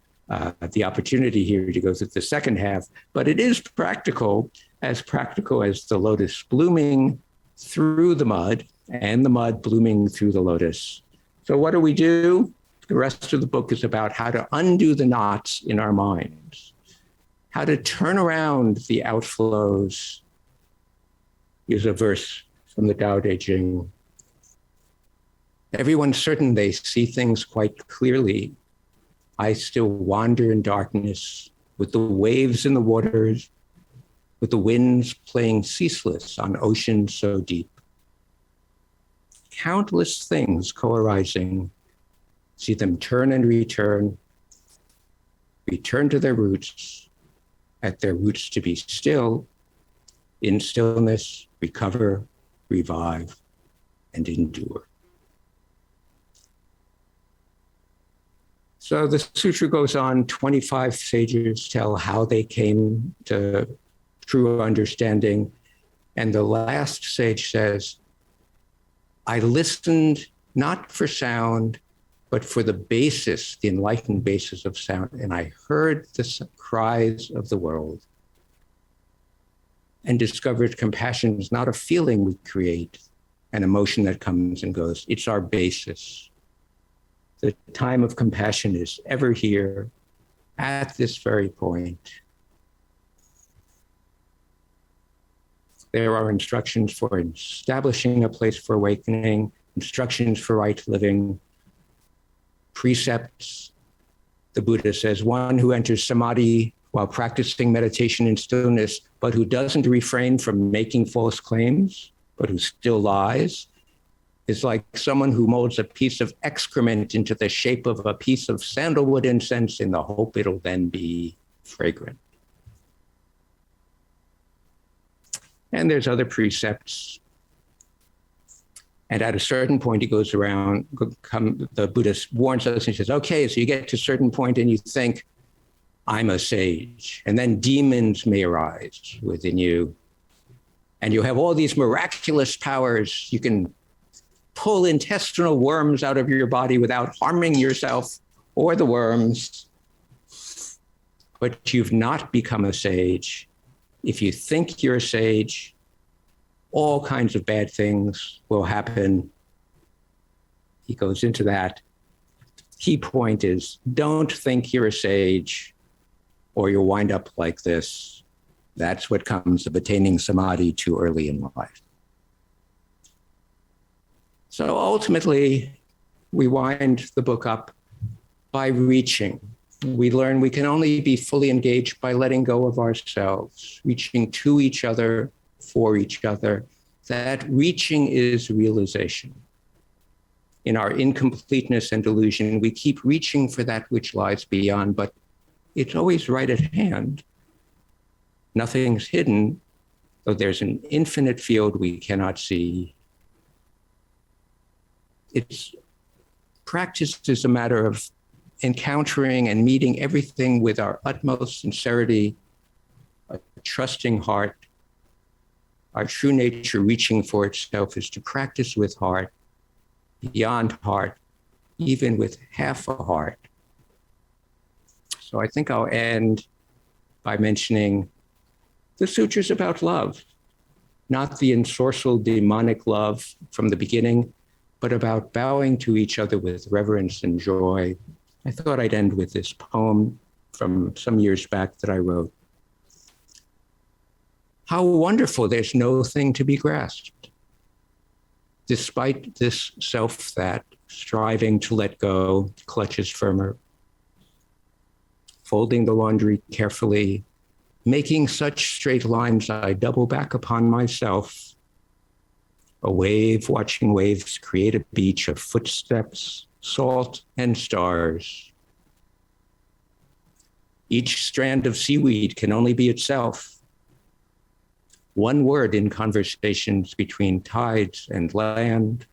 the opportunity here to go through the second half, but it is practical as the lotus blooming through the mud and the mud blooming through the lotus. So what do we do? The rest of the book is about how to undo the knots in our minds, how to turn around the outflows. Here's a verse from the Tao Te Ching. Everyone's certain they see things quite clearly. I still wander in darkness with the waves in the waters, with the winds playing ceaseless on oceans so deep. Countless things co-arising, see them turn and return to their roots, at their roots to be still, in stillness, recover, revive, and endure. So the sutra goes on, 25 sages tell how they came to true understanding. And the last sage says, I listened not for sound, but for the basis, the enlightened basis of sound. And I heard the cries of the world and discovered compassion is not a feeling we create, an emotion that comes and goes. It's our basis. The time of compassion is ever here at this very point. There are instructions for establishing a place for awakening, instructions for right living, precepts. The Buddha says, one who enters samadhi while practicing meditation in stillness, but who doesn't refrain from making false claims, but who still lies, is like someone who molds a piece of excrement into the shape of a piece of sandalwood incense in the hope it'll then be fragrant. And there's other precepts. And at a certain point, he goes around, the Buddha warns us and says, okay, so you get to a certain point and you think, I'm a sage. And then demons may arise within you. And you have all these miraculous powers. You can pull intestinal worms out of your body without harming yourself or the worms. But you've not become a sage. If you think you're a sage, all kinds of bad things will happen. He goes into that. Key point is, don't think you're a sage or you'll wind up like this. That's what comes of attaining samadhi too early in life. So ultimately, we wind the book up by reaching. We learn we can only be fully engaged by letting go of ourselves, reaching to each other, for each other. that reaching is realization. In our incompleteness and delusion, we keep reaching for that which lies beyond, but it's always right at hand. Nothing's hidden, though there's an infinite field we cannot see. It's practice is a matter of encountering and meeting everything with our utmost sincerity, a trusting heart. Our true nature reaching for itself is to practice with heart, beyond heart, even with half a heart. So I think I'll end by mentioning the sutras about love, not the ensorcelled demonic love from the beginning, but about bowing to each other with reverence and joy. I thought I'd end with this poem from some years back that I wrote. How wonderful there's no thing to be grasped. Despite this self that, striving to let go, clutches firmer. Folding the laundry carefully, making such straight lines I double back upon myself. A wave watching waves create a beach of footsteps, salt, and stars. Each strand of seaweed can only be itself. One word in conversations between tides and land.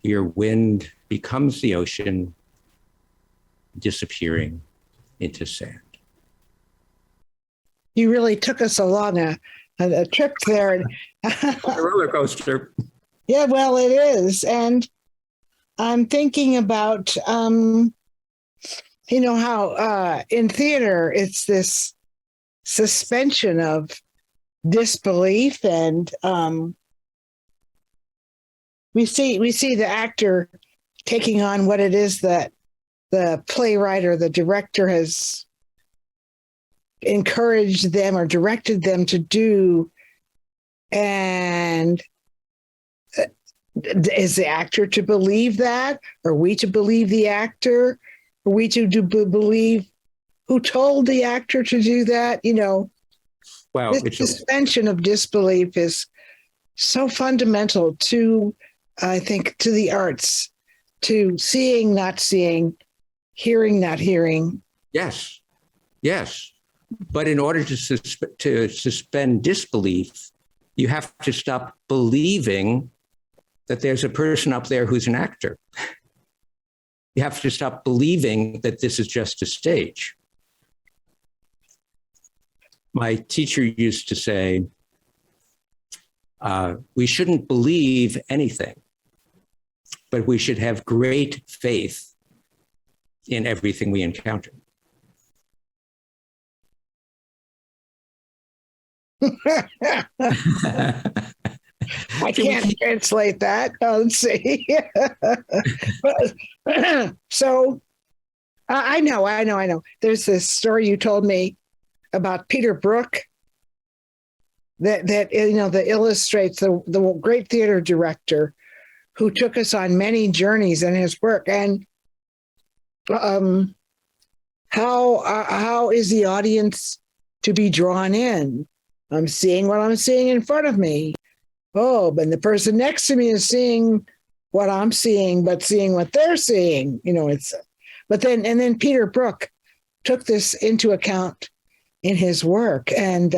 Here wind becomes the ocean, disappearing into sand. You really took us along a trip there. A roller coaster. Yeah, well, it is. And I'm thinking about, how in theater, it's this suspension of disbelief, and we see the actor taking on what it is that the playwright or the director has encouraged them or directed them to do. And is the actor to believe that? Are we to believe the actor? Are we to believe who told the actor to do that? Well, this suspension of disbelief is so fundamental to, I think, to the arts, to seeing, not seeing, hearing, not hearing. Yes. But in order to suspend disbelief, you have to stop believing that there's a person up there who's an actor. You have to stop believing that this is just a stage. My teacher used to say, we shouldn't believe anything, but we should have great faith in everything we encounter. I can't translate that. Let's see. So I know. There's this story you told me about Peter Brook that illustrates the great theater director who took us on many journeys in his work. And how is the audience to be drawn in? I'm seeing what I'm seeing in front of me. Oh, but the person next to me is seeing what I'm seeing, but seeing what they're seeing. But then Peter Brook took this into account in his work. And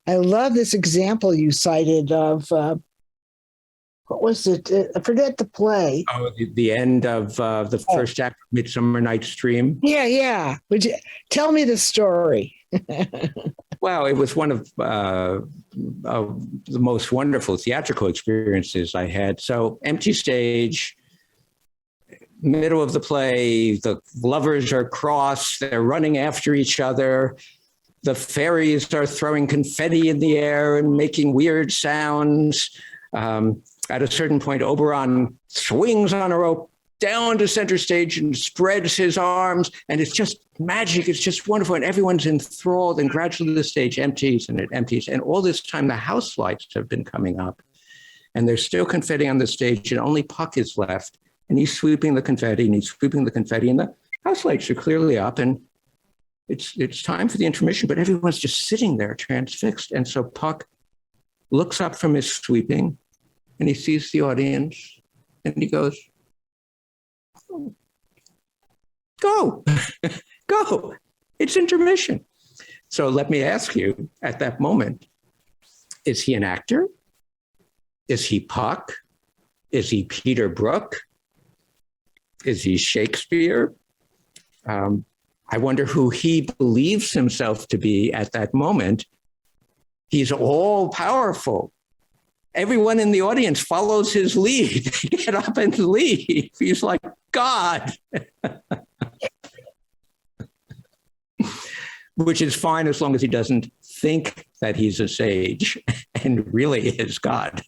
I love this example you cited of, what was it? I forget the play. Oh, the end of the first act of Midsummer Night's Dream. Yeah. Would you tell me the story? Well, it was one of the most wonderful theatrical experiences I had. So empty stage, middle of the play, the lovers are crossed, they're running after each other. The fairies are throwing confetti in the air and making weird sounds. At a certain point, Oberon swings on a rope down to center stage and spreads his arms, and it's just magic. It's just wonderful, and everyone's enthralled, and gradually the stage empties, and it empties. And all this time, the house lights have been coming up, and there's still confetti on the stage, and only Puck is left, and he's sweeping the confetti, and the house lights are clearly up, and it's time for the intermission, but everyone's just sitting there transfixed. And so Puck looks up from his sweeping, and he sees the audience, and he goes, "Go, go, it's intermission." So let me ask you, at that moment, is he an actor? Is he Puck? Is he Peter Brook? Is he Shakespeare? I wonder who he believes himself to be at that moment. He's all powerful. Everyone in the audience follows his lead. Get up and leave. He's like God. Which is fine as long as he doesn't think that he's a sage and really is God.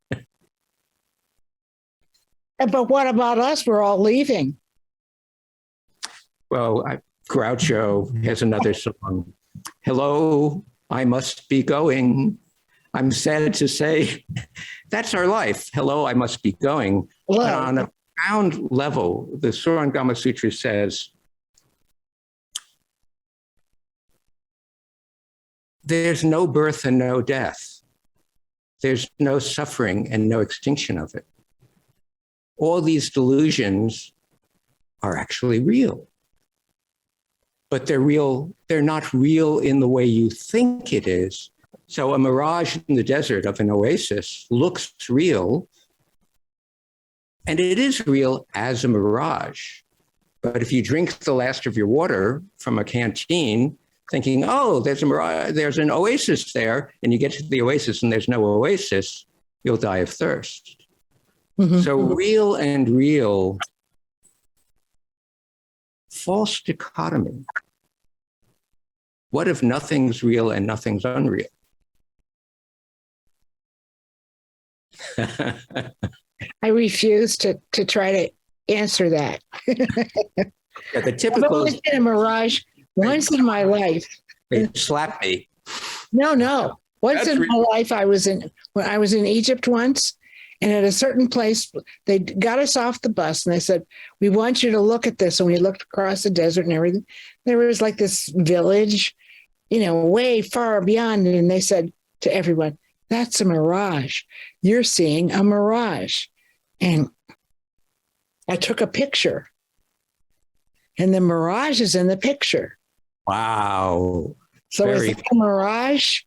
But what about us? We're all leaving. Well, Groucho has another song. Hello, I must be going. I'm sad to say that's our life. Hello, I must be going. Hello. But on a profound level, the Surangama Sutra says, there's no birth and no death. There's no suffering and no extinction of it. All these delusions are actually real. But they're real, they're not real in the way you think it is. So a mirage in the desert of an oasis looks real, and it is real as a mirage. But if you drink the last of your water from a canteen, thinking, oh, there's a mirage, there's an oasis there, and you get to the oasis and there's no oasis, you'll die of thirst. Mm-hmm. So real and real, false dichotomy. What if nothing's real and nothing's unreal? I refuse to try to answer that. Yeah, the I've typical only been a mirage once in my life. they slap me. No. Once That's in my life, when I was in Egypt once, and at a certain place, they got us off the bus and they said, we want you to look at this. And we looked across the desert and everything. There was like this village, way far beyond. And they said to everyone, that's a mirage. You're seeing a mirage. And I took a picture. And the mirage is in the picture. Wow. So is Very it a mirage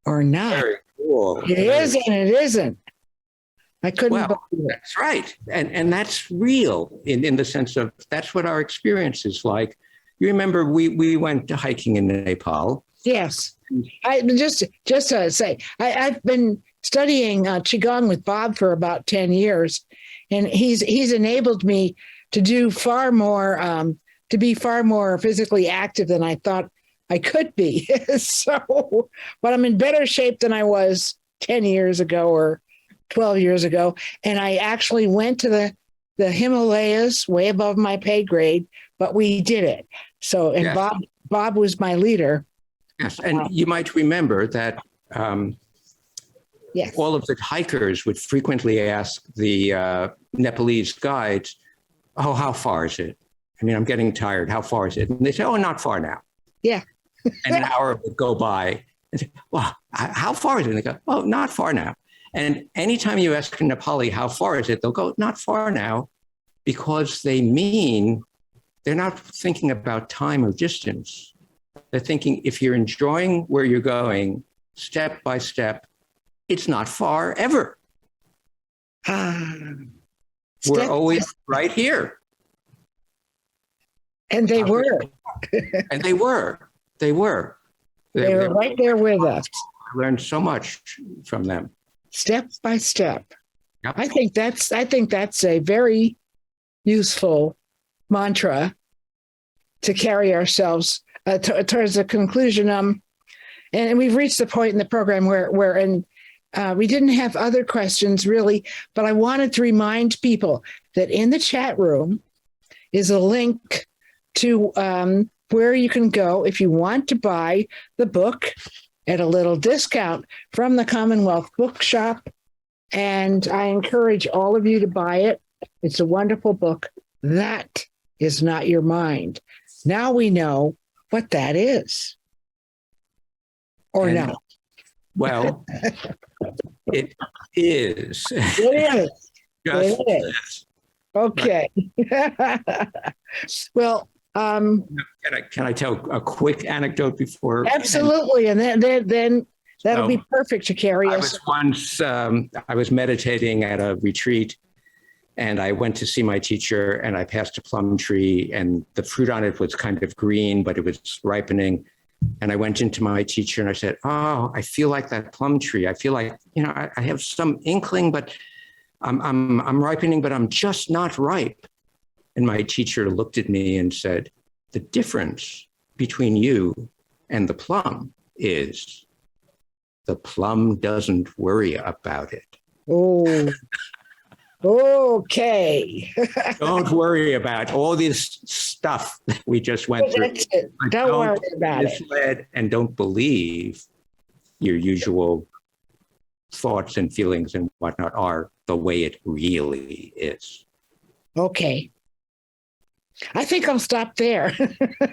or not? Very cool. It is and it isn't. I couldn't believe it. That's right. And that's real in the sense of that's what our experience is like. You remember we went hiking in Nepal. Yes. I just to say, I've been studying Qigong with Bob for about 10 years, and he's enabled me to do far more, to be far more physically active than I thought I could be. So, but I'm in better shape than I was 10 years ago or 12 years ago. And I actually went to the Himalayas way above my pay grade, but we did it. So, and Yes. Bob was my leader. Yes. And you might remember that Yes. all of the hikers would frequently ask the Nepalese guides, oh, how far is it? I mean, I'm getting tired. How far is it? And they say, oh, not far now. Yeah. And an hour would go by and say, well, how far is it? And they go, oh, not far now. And anytime you ask a Nepali, how far is it? They'll go, not far now, because they mean they're not thinking about time or distance. They're thinking if you're enjoying where you're going step by step, it's not far ever. We're always right here. And they were. And they were. They were. They were right there with us, I learned so much from them. step by step. Yep. I think that's a very useful mantra to carry ourselves towards the conclusion. And we've reached the point in the program where we didn't have other questions really, but I wanted to remind people that in the chat room is a link to where you can go if you want to buy the book at a little discount from the Commonwealth Bookshop. And I encourage all of you to buy it. It's a wonderful book. That is not your mind. Now we know what that is. Or And not. Well, it is. It is. Just It is. Okay. Well, can I tell a quick anecdote before? absolutely. And then that'll be perfect to carry I us. was once, I was meditating at a retreat, and I went to see my teacher, and I passed a plum tree, and the fruit on it was kind of green, but it was ripening. And I went into my teacher and I said, "Oh, I feel like that plum tree. I feel like, I have some inkling, but I'm ripening, but I'm just not ripe." And my teacher looked at me and said, "The difference between you and the plum is the plum doesn't worry about it." Oh, okay. Don't worry about all this stuff that we just went through. That's it. But Don't worry about be it. misled and don't believe your usual thoughts and feelings and whatnot are the way it really is. Okay. I think I'll stop there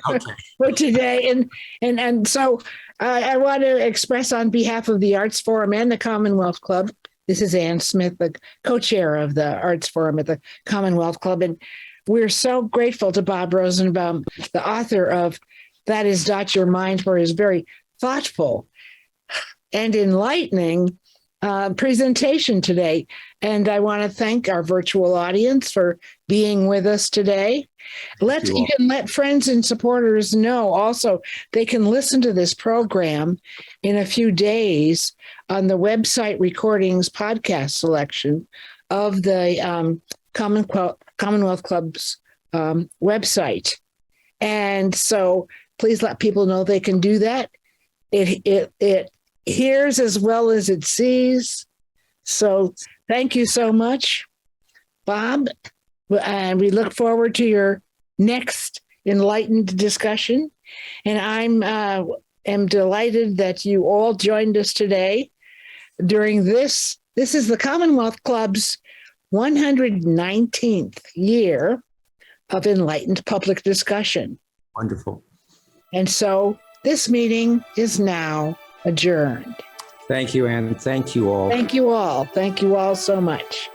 Okay. for today. And so I want to express on behalf of the Arts Forum and the Commonwealth Club. This is Ann Smith, the co-chair of the Arts Forum at the Commonwealth Club. And we're so grateful to Bob Rosenbaum, the author of That Is Not Your Mind, for his very thoughtful and enlightening presentation today. And I want to thank our virtual audience for being with us today. You can let friends and supporters know also they can listen to this program in a few days on the website recordings podcast selection of the Commonwealth Club's website. And so please let people know they can do that. It hears as well as it sees. So thank you so much, Bob. And we look forward to your next enlightened discussion. And am delighted that you all joined us today during this. This is the Commonwealth Club's 119th year of enlightened public discussion. Wonderful. And so this meeting is now adjourned. Thank you, Ann. Thank you all. Thank you all. Thank you all so much.